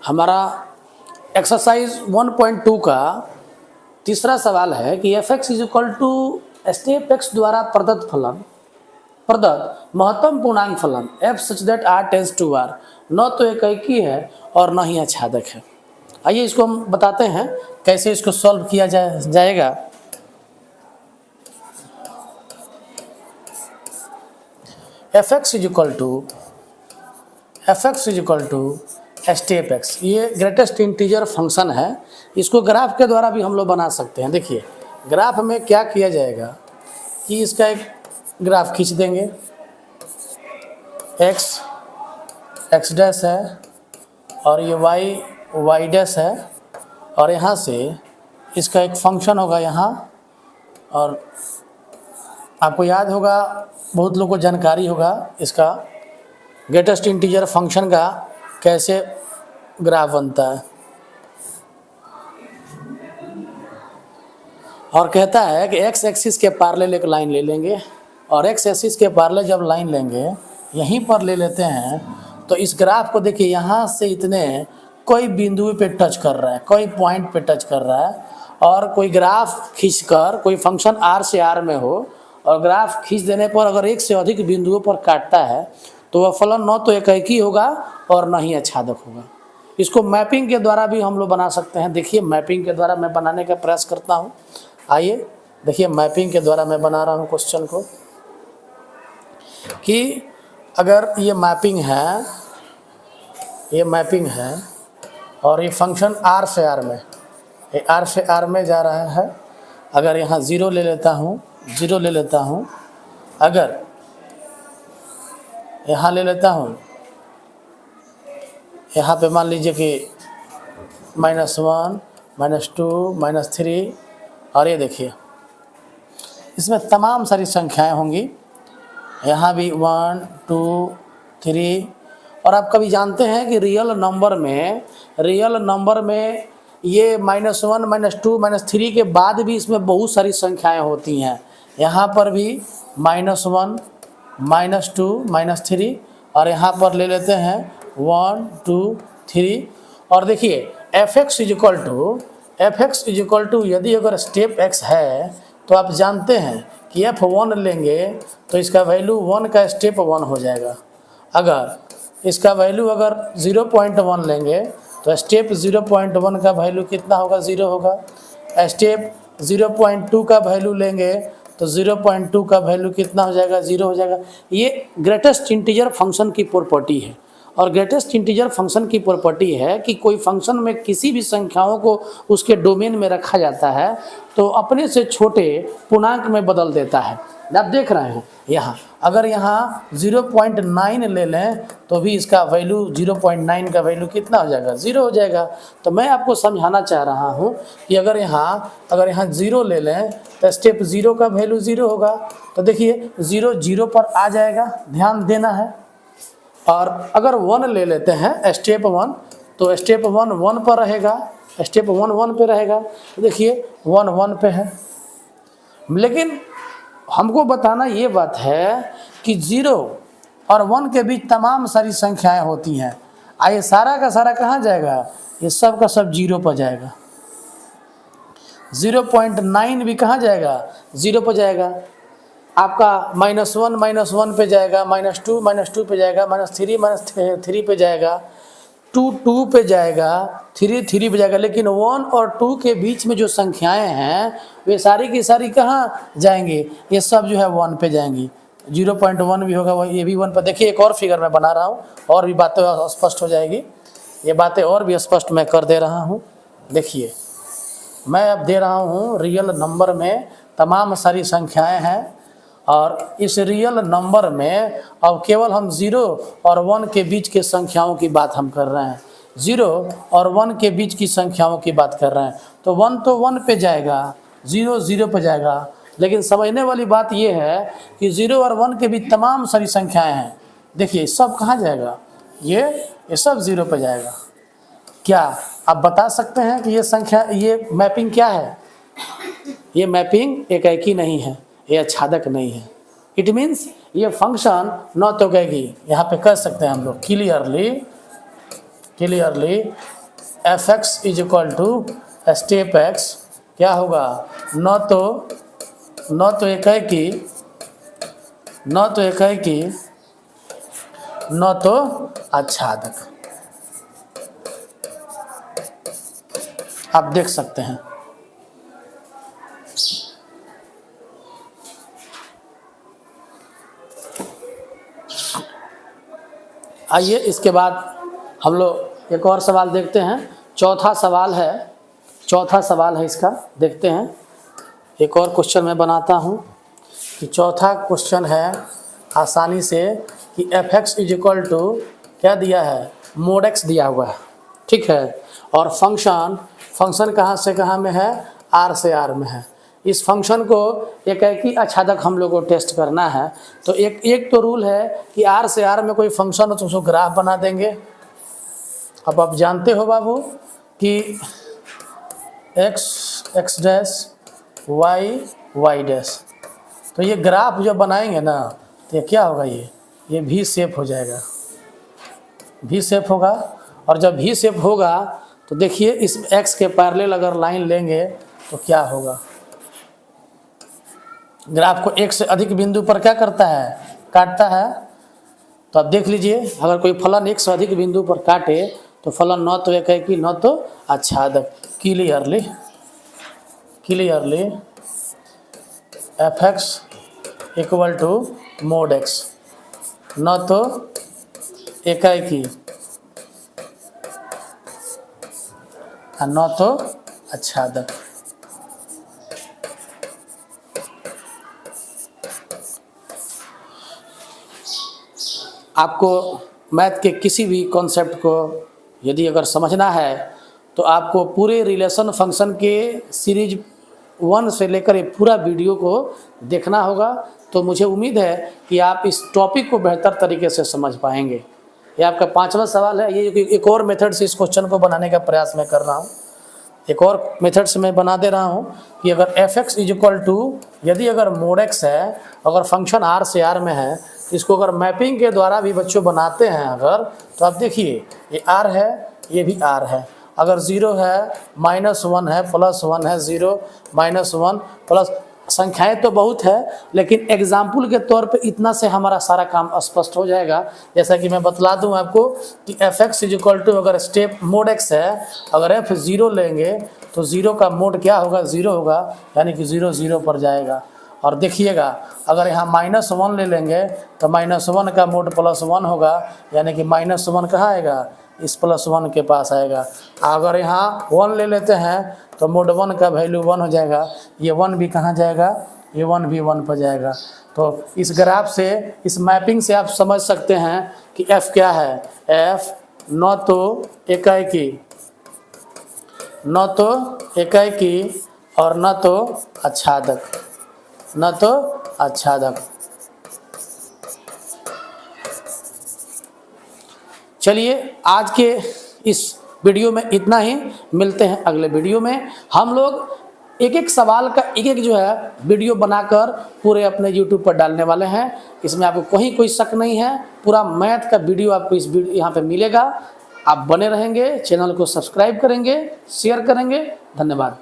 हमारा एक्सरसाइज 1.2 का तीसरा सवाल है कि f x is equal to step x द्वारा प्रदत्त महत्तम पूर्णांक फलन f such that R tends to R न तो एकैकी है और न ही आच्छादक है। आइए इसको हम बताते हैं कैसे इसको सॉल्व किया जाएगा। F x is equal to step x, ये ग्रेटेस्ट इंटीजर फंक्शन है। इसको ग्राफ के द्वारा भी हम लोग बना सकते हैं। देखिए ग्राफ में क्या किया जाएगा कि इसका एक ग्राफ खींच देंगे, एक्स डैश है और ये वाई डैश है और यहाँ से इसका एक फंक्शन होगा यहाँ। और आपको याद होगा, बहुत लोगों को जानकारी होगा इसका ग्रेटेस्ट इंटीजर फंक्शन का कैसे ग्राफ बनता है। और कहता है कि एक्स एक्सिस के पैरेलल एक लाइन ले लेंगे और एक्स एक्सिस के पैरेलल जब लाइन लेंगे यहीं पर ले लेते हैं तो इस ग्राफ को देखिए, यहाँ से इतने कोई बिंदु पे टच कर रहा है, कोई पॉइंट पे टच कर रहा है। और कोई ग्राफ खींचकर कोई फंक्शन आर से आर में हो और ग्राफ खींच देने पर अगर एक से अधिक बिंदुओं पर काटता है तो वह फलन न तो एकैकी होगा और न ही आच्छादक होगा। इसको मैपिंग के द्वारा भी हम लोग बना सकते हैं। देखिए मैपिंग के द्वारा मैं बनाने का प्रयास करता हूँ। आइए देखिए मैपिंग के द्वारा मैं बना रहा हूँ क्वेश्चन को कि अगर ये मैपिंग है और ये फंक्शन आर से आर में जा रहा है। अगर यहाँ ज़ीरो ले लेता हूँ, अगर यहाँ ले लेता हूँ, यहाँ पे मान लीजिए कि -1, -2, -3 और ये देखिए इसमें तमाम सारी संख्याएं होंगी। यहाँ भी 1, 2, 3। और आप कभी जानते हैं कि रियल नंबर में ये -1, -2, -3 के बाद भी इसमें बहुत सारी संख्याएं होती हैं। यहाँ पर भी -1, -2, -3 और यहाँ पर ले लेते हैं 1, 2, 3। और देखिए f x is equal to यदि अगर स्टेप एक्स है तो आप जानते हैं कि f1 लेंगे तो इसका वैल्यू 1 का स्टेप 1 हो जाएगा। अगर इसका वैल्यू अगर 0.1 लेंगे तो स्टेप 0.1 का वैल्यू कितना होगा? 0 होगा। स्टेप 0.2 का वैल्यू लेंगे तो 0.2 का वैल्यू कितना हो जाएगा? 0 हो जाएगा। ये ग्रेटेस्ट इंटीजर फंक्शन की प्रॉपर्टी है। और ग्रेटेस्ट इंटीजर फंक्शन की प्रॉपर्टी है कि कोई फंक्शन में किसी भी संख्याओं को उसके डोमेन में रखा जाता है तो अपने से छोटे पूर्णांक में बदल देता है। आप देख रहे हैं यहाँ, अगर यहाँ 0.9 ले लें तो भी इसका वैल्यू 0.9 का वैल्यू कितना हो जाएगा? 0 हो जाएगा। तो मैं आपको समझाना चाह रहा हूँ कि अगर यहाँ 0 ले लें तो स्टेप 0 का वैल्यू 0 होगा। तो देखिए 0 पर आ जाएगा, ध्यान देना है। और अगर 1 ले लेते हैं स्टेप 1 तो स्टेप 1 पर रहेगा, स्टेप 1 पे रहेगा। तो देखिए 1 पे है। लेकिन हमको बताना ये बात है कि 0 और 1 के बीच तमाम सारी संख्याएं होती हैं। आइए सारा का सारा कहाँ जाएगा? ये सब का सब 0 पर जाएगा। 0.9 भी कहाँ जाएगा? 0 पर जाएगा। आपका -1 पे जाएगा, -2 पे जाएगा, -3 पे जाएगा, 2 पे जाएगा, 3 पे जाएगा। लेकिन 1 और 2 के बीच में जो संख्याएं हैं वे सारी की सारी कहाँ जाएंगी? ये सब जो है 1 पे जाएंगी। 0.1 भी होगा, ये भी 1 पर। देखिए एक और फिगर मैं बना रहा हूँ और भी बातें स्पष्ट हो जाएगी। ये बातें और भी स्पष्ट मैं कर दे रहा हूँ। देखिए मैं अब दे रहा हूँ रियल नंबर में तमाम सारी संख्याएँ हैं और इस रियल नंबर में अब केवल हम 0 और 1 के बीच के संख्याओं की बात हम कर रहे हैं। 0 और 1 के बीच की संख्याओं की बात कर रहे हैं। तो 1 तो 1 पे जाएगा, 0 0 पे जाएगा। लेकिन समझने वाली बात यह है कि 0 और 1 के बीच तमाम सारी संख्याएं हैं। देखिए सब कहाँ जाएगा? ये सब 0 पे जाएगा। क्या आप बता सकते हैं कि ये मैपिंग क्या है? ये मैपिंग एकैकी नहीं है, ये आच्छादक नहीं है। इट मीन्स ये फंक्शन न तो कहेगी, यहाँ पे कह सकते हैं हम लोग clearly clearly F x is equal to step x क्या होगा, न तो एकाएकी, न तो एकाएकी, न तो आच्छादक। आप देख सकते हैं। आइए इसके बाद हम लोग एक और सवाल देखते हैं। चौथा सवाल है इसका, देखते हैं। एक और क्वेश्चन मैं बनाता हूं कि चौथा क्वेश्चन है आसानी से कि f x is equal to क्या दिया है, मोड एक्स दिया हुआ है, ठीक है। और फंक्शन कहाँ से कहाँ में है, आर से आर में है। इस फंक्शन को एकाएकी आच्छादक हम लोग को टेस्ट करना है। तो एक तो रूल है कि आर से आर में कोई फंक्शन हो तो उसको ग्राफ बना देंगे। अब आप जानते हो बाबू कि एक्स डैश वाई डैश, तो ये ग्राफ जब बनाएंगे ना तो ये क्या होगा, ये भी शेप हो जाएगा, भी शेप होगा। और जब भी शेप होगा तो देखिए इस एक्स के पैरेलल अगर लाइन लेंगे तो क्या होगा, ग्राफ को एक से अधिक बिंदु पर क्या करता है, काटता है। तो आप देख लीजिए, अगर कोई फलन एक से अधिक बिंदु पर काटे तो फलन न तो एकाएकी न तो आच्छादक। Clearly F X equal to mod X, न तो एकाएकी न तो आच्छादक। आपको मैथ के किसी भी कॉन्सेप्ट को यदि अगर समझना है तो आपको पूरे रिलेशन फंक्शन के सीरीज 1 से लेकर ये पूरा वीडियो को देखना होगा। तो मुझे उम्मीद है कि आप इस टॉपिक को बेहतर तरीके से समझ पाएंगे। ये आपका 5वां सवाल है। ये एक और मेथड से इस क्वेश्चन को बनाने का प्रयास मैं कर रहा हूँ। एक और मेथड से मैं बना दे रहा हूँ कि अगर f x is equal to, यदि अगर मोड एक्स है, अगर फंक्शन आर से आर में है, इसको अगर मैपिंग के द्वारा भी बच्चों बनाते हैं अगर, तो आप देखिए ये आर है, ये भी आर है। अगर 0 है, -1 है, +1 है, 0 -1 प्लस, संख्याएं तो बहुत है लेकिन एग्जाम्पल के तौर पे इतना से हमारा सारा काम स्पष्ट हो जाएगा। जैसा कि मैं बतला दूं आपको कि f x is equal to, अगर स्टेप मोड एक्स है, अगर एफ 0 लेंगे तो 0 का मोड क्या होगा, 0 होगा, यानी कि 0 0 पर जाएगा। और देखिएगा अगर यहाँ -1 ले लेंगे तो -1 का मोड +1 होगा, यानी कि -1 कहाँ आएगा, इस +1 के पास आएगा। अगर यहाँ 1 ले लेते हैं तो मोड 1 का वैल्यू 1 हो जाएगा, ये 1 भी कहाँ जाएगा, ये 1 भी 1 पर जाएगा। तो इस ग्राफ से, इस मैपिंग से आप समझ सकते हैं कि f क्या है, f न तो एकाएकी और न तो आच्छादक। चलिए आज के इस वीडियो में इतना ही, मिलते हैं अगले वीडियो में। हम लोग एक एक सवाल का एक जो है वीडियो बनाकर पूरे अपने YouTube पर डालने वाले हैं। इसमें आपको कहीं कोई शक नहीं है, पूरा मैथ का वीडियो आपको इस यहाँ पे मिलेगा। आप बने रहेंगे, चैनल को सब्सक्राइब करेंगे, शेयर करेंगे। धन्यवाद।